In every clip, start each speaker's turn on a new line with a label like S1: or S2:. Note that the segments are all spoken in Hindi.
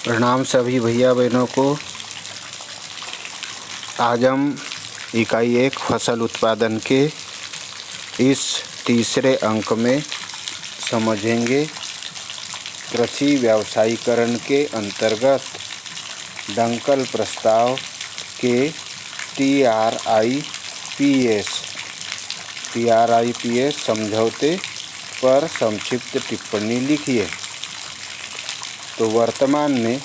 S1: प्रणाम सभी भैया बहनों को। आज हम इकाई 1 फसल उत्पादन के इस तीसरे अंक में समझेंगे कृषि व्यावसायीकरण के अंतर्गत डंकल प्रस्ताव के TRIPS समझौते पर संक्षिप्त टिप्पणी लिखिए। तो वर्तमान में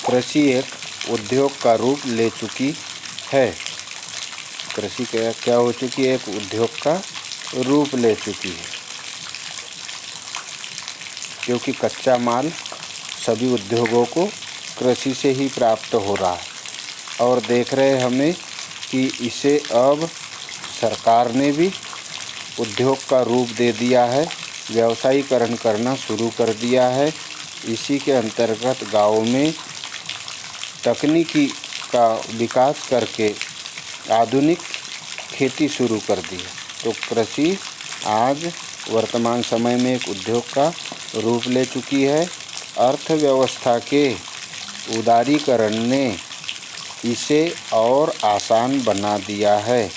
S1: कृषि एक उद्योग का रूप ले चुकी है। कृषि क्या हो चुकी है? एक उद्योग का रूप ले चुकी है, क्योंकि कच्चा माल सभी उद्योगों को कृषि से ही प्राप्त हो रहा है। और देख रहे हमें कि इसे अब सरकार ने भी उद्योग का रूप दे दिया है, व्यावसायीकरण करना शुरू कर दिया है। इसी के अंतर्गत गाँव में तकनीकी का विकास करके आधुनिक खेती शुरू कर दी है। तो कृषि आज वर्तमान समय में एक उद्योग का रूप ले चुकी है। अर्थव्यवस्था के उदारीकरण ने इसे और आसान बना दिया है।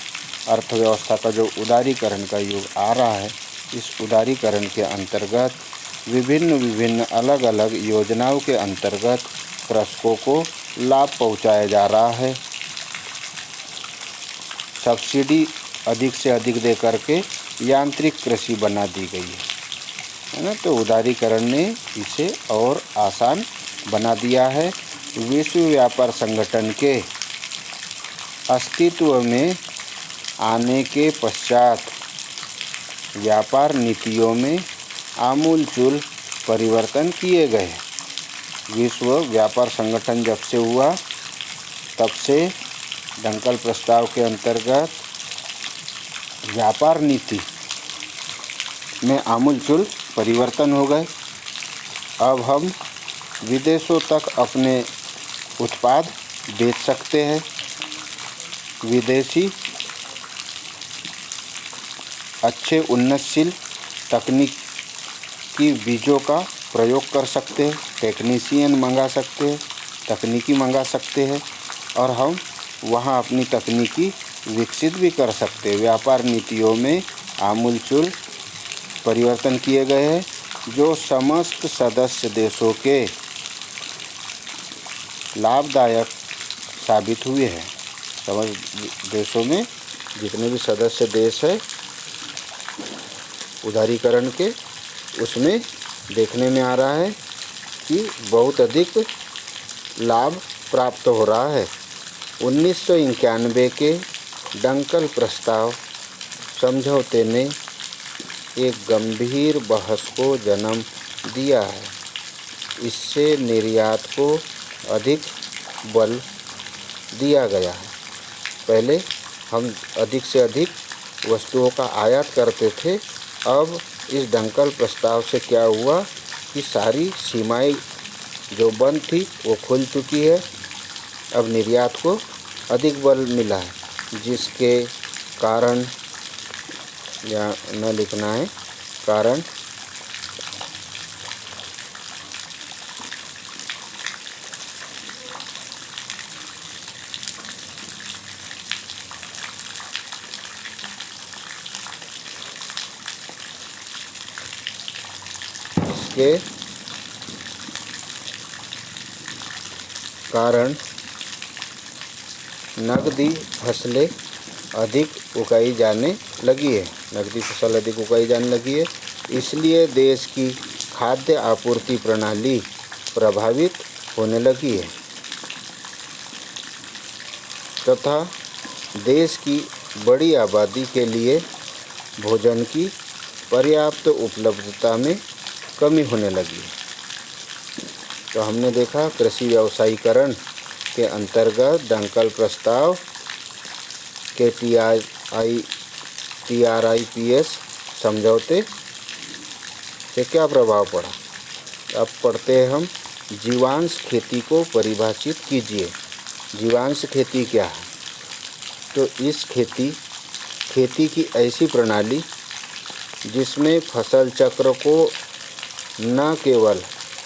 S1: अर्थव्यवस्था का जो उदारीकरण का युग आ रहा है, इस उदारीकरण के अंतर्गत विभिन्न अलग अलग योजनाओं के अंतर्गत कृषकों को लाभ पहुंचाया जा रहा है। सब्सिडी अधिक से अधिक दे करके यांत्रिक कृषि बना दी गई है ना। तो उदारीकरण ने इसे और आसान बना दिया है। विश्व व्यापार संगठन के अस्तित्व में आने के पश्चात व्यापार नीतियों में आमूलचूल परिवर्तन किए गए। विश्व व्यापार संगठन जब से हुआ तब से डंकल प्रस्ताव के अंतर्गत व्यापार नीति में आमूलचूल परिवर्तन हो गए। अब हम विदेशों तक अपने उत्पाद बेच सकते हैं। विदेशी अच्छे उन्नतशील तकनीकी बीजों का प्रयोग कर सकते हैं, टेक्नीशियन मंगा सकते हैं, तकनीकी मंगा सकते हैं और हम वहाँ अपनी तकनीकी विकसित भी कर सकते हैं। व्यापार नीतियों में आमूलचूल परिवर्तन किए गए हैं, जो समस्त सदस्य देशों के लाभदायक साबित हुए हैं। समस्त देशों में जितने भी सदस्य देश है उदारीकरण के, उसमें देखने में आ रहा है कि बहुत अधिक लाभ प्राप्त हो रहा है। 1991 के डंकल प्रस्ताव समझौते ने एक गंभीर बहस को जन्म दिया है। इससे निर्यात को अधिक बल दिया गया है। पहले हम अधिक से अधिक वस्तुओं का आयात करते थे। अब इस डंकल प्रस्ताव से क्या हुआ कि सारी सीमाएं जो बंद थी वो खुल चुकी है। अब निर्यात को अधिक बल मिला है, जिसके कारण या न लिखना है कारण के कारण नकदी फसलें अधिक उगाई जाने लगी है। नकदी फसल अधिक उगाई जाने लगी है, इसलिए देश की खाद्य आपूर्ति प्रणाली प्रभावित होने लगी है तथा देश की बड़ी आबादी के लिए भोजन की पर्याप्त उपलब्धता में कमी होने लगी। तो हमने देखा कृषि व्यावसायीकरण के अंतर्गत डंकल प्रस्ताव के TRIPS समझौते से क्या प्रभाव पड़ा। अब पढ़ते हैं हम। जीवांश खेती को परिभाषित कीजिए। जीवांश खेती क्या है? तो इस खेती की ऐसी प्रणाली जिसमें फसल चक्र को न केवल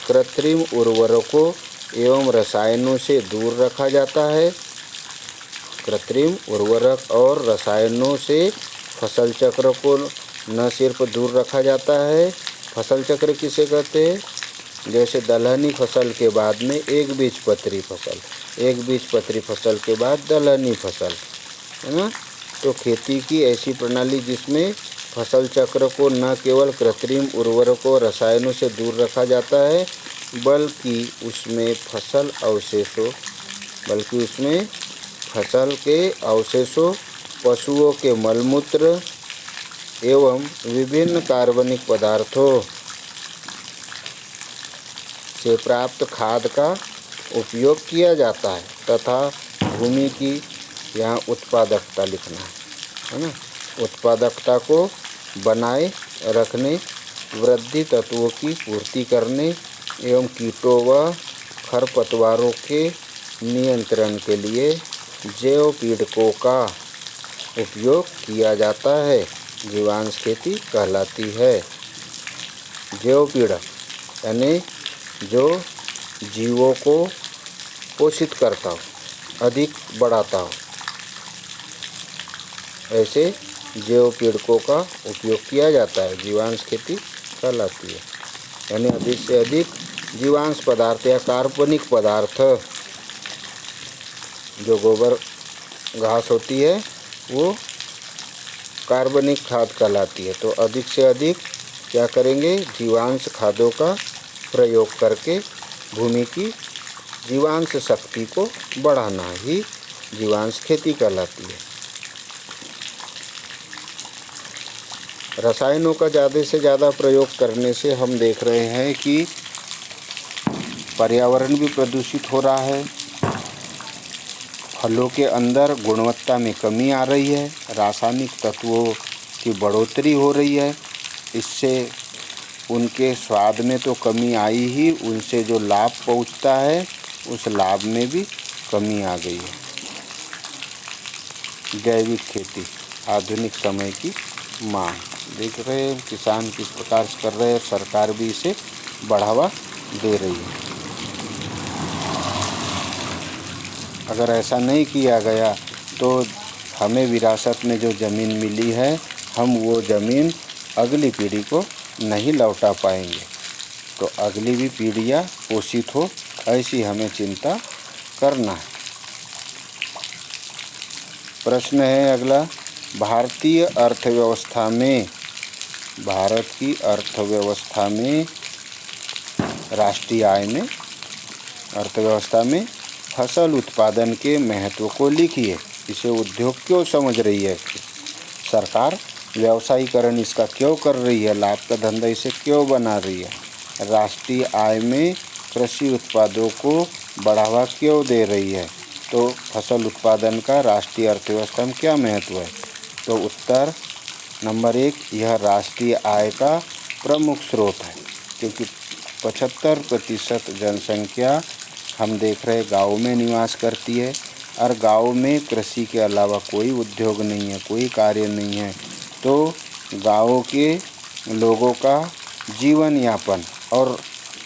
S1: कृत्रिम उर्वरकों एवं रसायनों से दूर रखा जाता है। कृत्रिम उर्वरक और रसायनों से फसल चक्र को न सिर्फ दूर रखा जाता है, फसल चक्र किसे कहते हैं? जैसे दलहनी फसल के बाद में एक बीजपत्री फसल, एक बीजपत्री फसल के बाद दलहनी फसल, है ना। तो खेती की ऐसी प्रणाली जिसमें फसल चक्र को न केवल कृत्रिम उर्वरकों और रसायनों से दूर रखा जाता है, बल्कि उसमें फसल के अवशेषों, पशुओं के मलमूत्र एवं विभिन्न कार्बनिक पदार्थों से प्राप्त खाद का उपयोग किया जाता है तथा भूमि की यहाँ उत्पादकता लिखना है ना, उत्पादकता को बनाए रखने, वृद्धि तत्वों की पूर्ति करने एवं कीटों व खरपतवारों के नियंत्रण के लिए जैव पीड़कों का उपयोग किया जाता है। जीवांश खेती कहलाती है। जैव पीड़क यानी जो जीवों को पोषित करता हो, अधिक बढ़ाता हो, ऐसे जैव पीड़कों का उपयोग किया जाता है, जीवांश खेती कहलाती है। यानी अधिक से अधिक जीवांश पदार्थ या कार्बनिक पदार्थ, जो गोबर घास होती है वो कार्बनिक खाद कहलाती है। तो अधिक से अधिक क्या करेंगे? जीवांश खादों का प्रयोग करके भूमि की जीवांश शक्ति को बढ़ाना ही जीवांश खेती कहलाती है। रसायनों का ज़्यादा से ज़्यादा प्रयोग करने से हम देख रहे हैं कि पर्यावरण भी प्रदूषित हो रहा है, फलों के अंदर गुणवत्ता में कमी आ रही है, रासायनिक तत्वों की बढ़ोतरी हो रही है। इससे उनके स्वाद में तो कमी आई ही, उनसे जो लाभ पहुंचता है उस लाभ में भी कमी आ गई है। जैविक खेती आधुनिक समय की मांग, देख रहे हैं किसान किस प्रकार से कर रहे हैं, सरकार भी इसे बढ़ावा दे रही है। अगर ऐसा नहीं किया गया तो हमें विरासत में जो ज़मीन मिली है, हम वो ज़मीन अगली पीढ़ी को नहीं लौटा पाएंगे। तो अगली भी पीढ़ियाँ पोषित हो, ऐसी हमें चिंता करना है। प्रश्न है अगला, भारतीय अर्थव्यवस्था में, भारत की अर्थव्यवस्था में, राष्ट्रीय आय में, अर्थव्यवस्था में फसल उत्पादन के महत्व को लिखिए। इसे उद्योग क्यों समझ रही है सरकार? व्यवसायीकरण इसका क्यों कर रही है? लाभ का धंधा इसे क्यों बना रही है? राष्ट्रीय आय में कृषि उत्पादों को बढ़ावा क्यों दे रही है? तो फसल उत्पादन का राष्ट्रीय अर्थव्यवस्था में क्या महत्व है? तो उत्तर नंबर 1, यह राष्ट्रीय आय का प्रमुख स्रोत है, क्योंकि 75% जनसंख्या हम देख रहे गाँव में निवास करती है और गाँव में कृषि के अलावा कोई उद्योग नहीं है, कोई कार्य नहीं है। तो गाँव के लोगों का जीवन यापन, और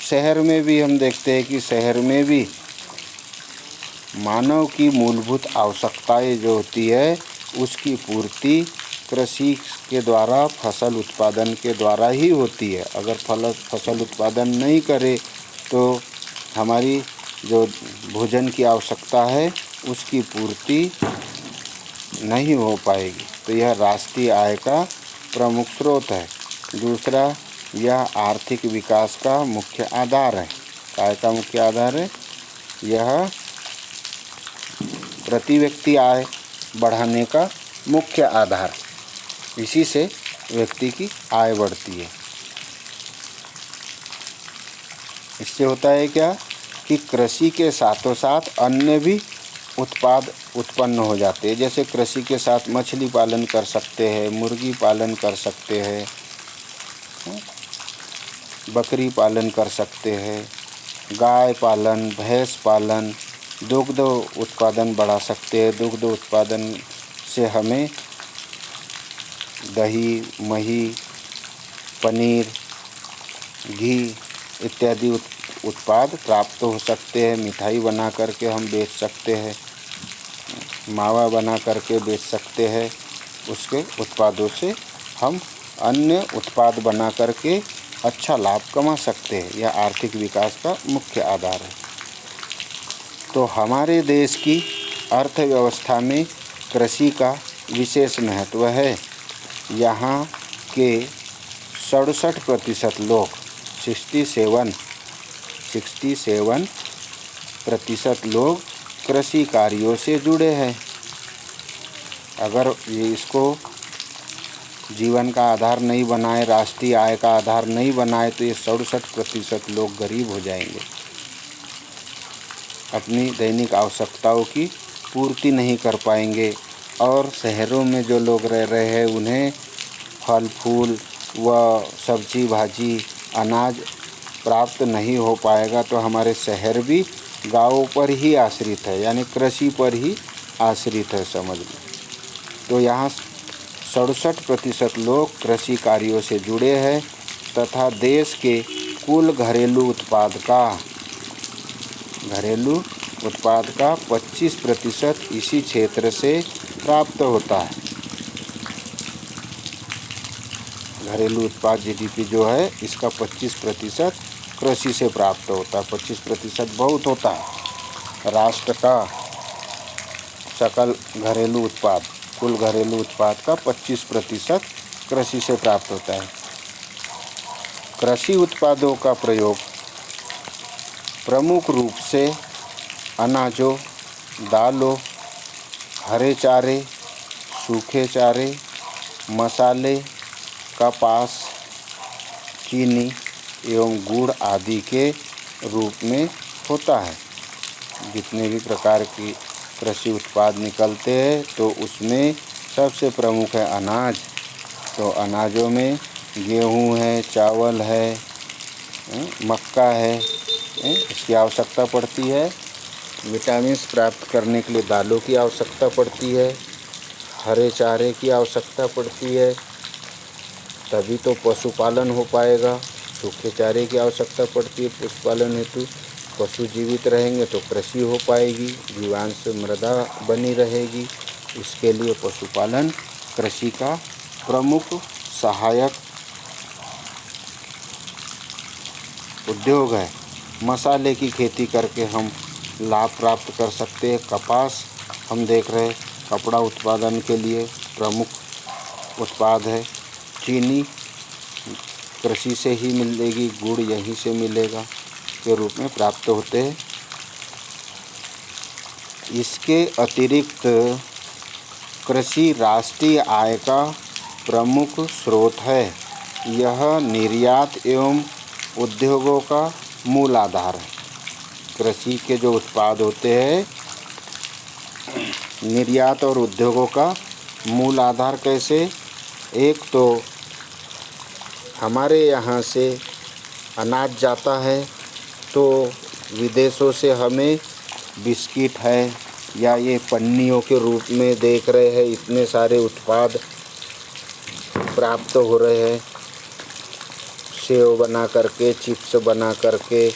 S1: शहर में भी हम देखते हैं कि शहर में भी मानव की मूलभूत आवश्यकताएं जो होती है उसकी पूर्ति कृषि के द्वारा, फसल उत्पादन के द्वारा ही होती है। अगर फसल उत्पादन नहीं करे तो हमारी जो भोजन की आवश्यकता है उसकी पूर्ति नहीं हो पाएगी। तो यह राष्ट्रीय आय का प्रमुख स्रोत है। दूसरा, यह आर्थिक विकास का मुख्य आधार है। आय का मुख्य आधार है, यह प्रति व्यक्ति आय बढ़ाने का मुख्य आधार, इसी से व्यक्ति की आय बढ़ती है। इससे होता है क्या कि कृषि के साथों साथ अन्य भी उत्पाद उत्पन्न हो जाते हैं। जैसे कृषि के साथ मछली पालन कर सकते हैं, मुर्गी पालन कर सकते हैं, बकरी पालन कर सकते हैं, गाय पालन, भैंस पालन, दुग्ध उत्पादन बढ़ा सकते हैं। दुग्ध उत्पादन से हमें दही, मही, पनीर, घी इत्यादि उत्पाद प्राप्त हो सकते हैं। मिठाई बना करके हम बेच सकते हैं, मावा बना करके बेच सकते हैं। उसके उत्पादों से हम अन्य उत्पाद बना करके अच्छा लाभ कमा सकते हैं। यह आर्थिक विकास का मुख्य आधार है। तो हमारे देश की अर्थव्यवस्था में कृषि का विशेष महत्व है। यहाँ के 67% लोग 67% लोग कृषि कार्यों से जुड़े हैं। अगर ये इसको जीवन का आधार नहीं बनाए, राष्ट्रीय आय का आधार नहीं बनाए, तो ये 67% लोग गरीब हो जाएंगे, अपनी दैनिक आवश्यकताओं की पूर्ति नहीं कर पाएंगे। और शहरों में जो लोग रह रहे हैं उन्हें फल फूल व सब्जी भाजी अनाज प्राप्त नहीं हो पाएगा। तो हमारे शहर भी गाँवों पर ही आश्रित है, यानी कृषि पर ही आश्रित है, समझ लो। तो यहाँ 67% लोग कृषि कार्यों से जुड़े हैं तथा देश के कुल घरेलू उत्पाद का 25% इसी क्षेत्र से प्राप्त होता है। घरेलू उत्पाद जीडीपी जो है इसका 25% कृषि से प्राप्त होता है। 25% बहुत होता है। राष्ट्र का सकल घरेलू उत्पाद, कुल घरेलू उत्पाद का 25% कृषि से प्राप्त होता है। कृषि उत्पादों का प्रयोग प्रमुख रूप से अनाजों, दालों, हरे चारे, सूखे चारे, मसाले, कपास, चीनी एवं गुड़ आदि के रूप में होता है। जितने भी प्रकार की कृषि उत्पाद निकलते हैं तो उसमें सबसे प्रमुख है अनाज। तो अनाजों में गेहूँ है, चावल है, मक्का है, इसकी आवश्यकता पड़ती है। विटामिन प्राप्त करने के लिए दालों की आवश्यकता पड़ती है, हरे चारे की आवश्यकता पड़ती है, तभी तो पशुपालन हो पाएगा। सूखे चारे की आवश्यकता पड़ती है पशुपालन हेतु। पशु जीवित रहेंगे तो कृषि हो पाएगी, जीवांश मृदा बनी रहेगी। इसके लिए पशुपालन कृषि का प्रमुख सहायक उद्योग है। मसाले की खेती करके हम लाभ प्राप्त कर सकते हैं। कपास हम देख रहे हैं कपड़ा उत्पादन के लिए प्रमुख उत्पाद है। चीनी कृषि से ही मिलेगी, गुड़ यहीं से मिलेगा के रूप में प्राप्त होते हैं। इसके अतिरिक्त कृषि राष्ट्रीय आय का प्रमुख स्रोत है। यह निर्यात एवं उद्योगों का मूल आधार है। कृषि के जो उत्पाद होते हैं, निर्यात और उद्योगों का मूल आधार कैसे? एक तो हमारे यहाँ से अनाज जाता है तो विदेशों से हमें बिस्किट है या ये पन्नियों के रूप में देख रहे हैं, इतने सारे उत्पाद प्राप्त हो रहे हैं। सेव बना करके, चिप्स बना करके,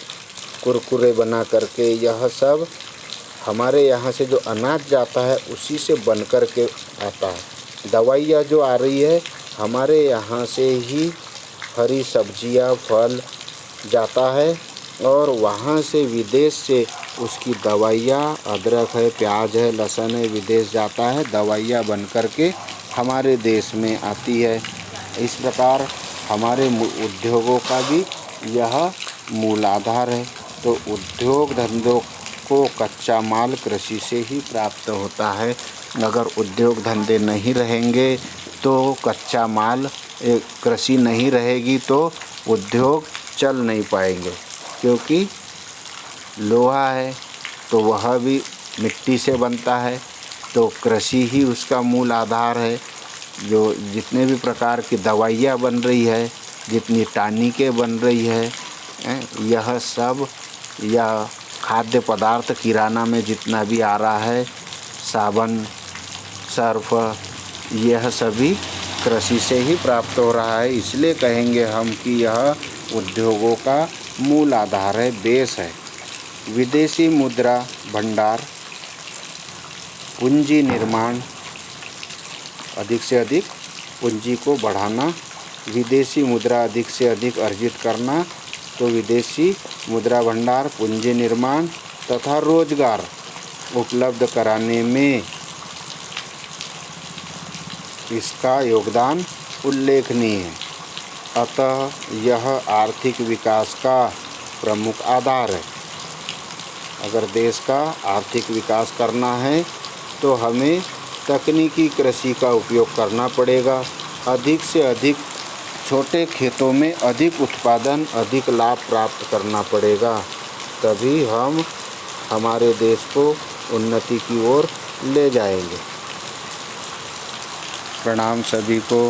S1: कुरकुरे बना करके, यह सब हमारे यहाँ से जो अनाज जाता है उसी से बन कर के आता है। दवाइयाँ जो आ रही है हमारे यहाँ से ही, हरी सब्जियाँ, फल जाता है और वहाँ से विदेश से उसकी दवाइयाँ, अदरक है, प्याज है, लहसुन है, विदेश जाता है, दवाइयाँ बन कर के हमारे देश में आती है। इस प्रकार हमारे उद्योगों का भी यह मूल आधार है। तो उद्योग धंधों को कच्चा माल कृषि से ही प्राप्त होता है। अगर उद्योग धंधे नहीं रहेंगे तो कच्चा माल, कृषि नहीं रहेगी तो उद्योग चल नहीं पाएंगे। क्योंकि लोहा है तो वह भी मिट्टी से बनता है, तो कृषि ही उसका मूल आधार है। जो जितने भी प्रकार की दवाइयाँ बन रही है, जितनी टॉनिकें बन रही है, यह सब, यह खाद्य पदार्थ किराना में जितना भी आ रहा है, साबुन, सर्फ, यह सभी कृषि से ही प्राप्त हो रहा है। इसलिए कहेंगे हम कि यह उद्योगों का मूल आधार है, बेस है। विदेशी मुद्रा भंडार, पूंजी निर्माण, अधिक से अधिक पूंजी को बढ़ाना, विदेशी मुद्रा अधिक से अधिक अर्जित करना, तो विदेशी मुद्रा भंडार, पूंजी निर्माण तथा रोजगार उपलब्ध कराने में इसका योगदान उल्लेखनीय है। अतः यह आर्थिक विकास का प्रमुख आधार है। अगर देश का आर्थिक विकास करना है तो हमें तकनीकी कृषि का उपयोग करना पड़ेगा। अधिक से अधिक छोटे खेतों में अधिक उत्पादन, अधिक लाभ प्राप्त करना पड़ेगा, तभी हम हमारे देश को उन्नति की ओर ले जाएंगे। प्रणाम सभी को।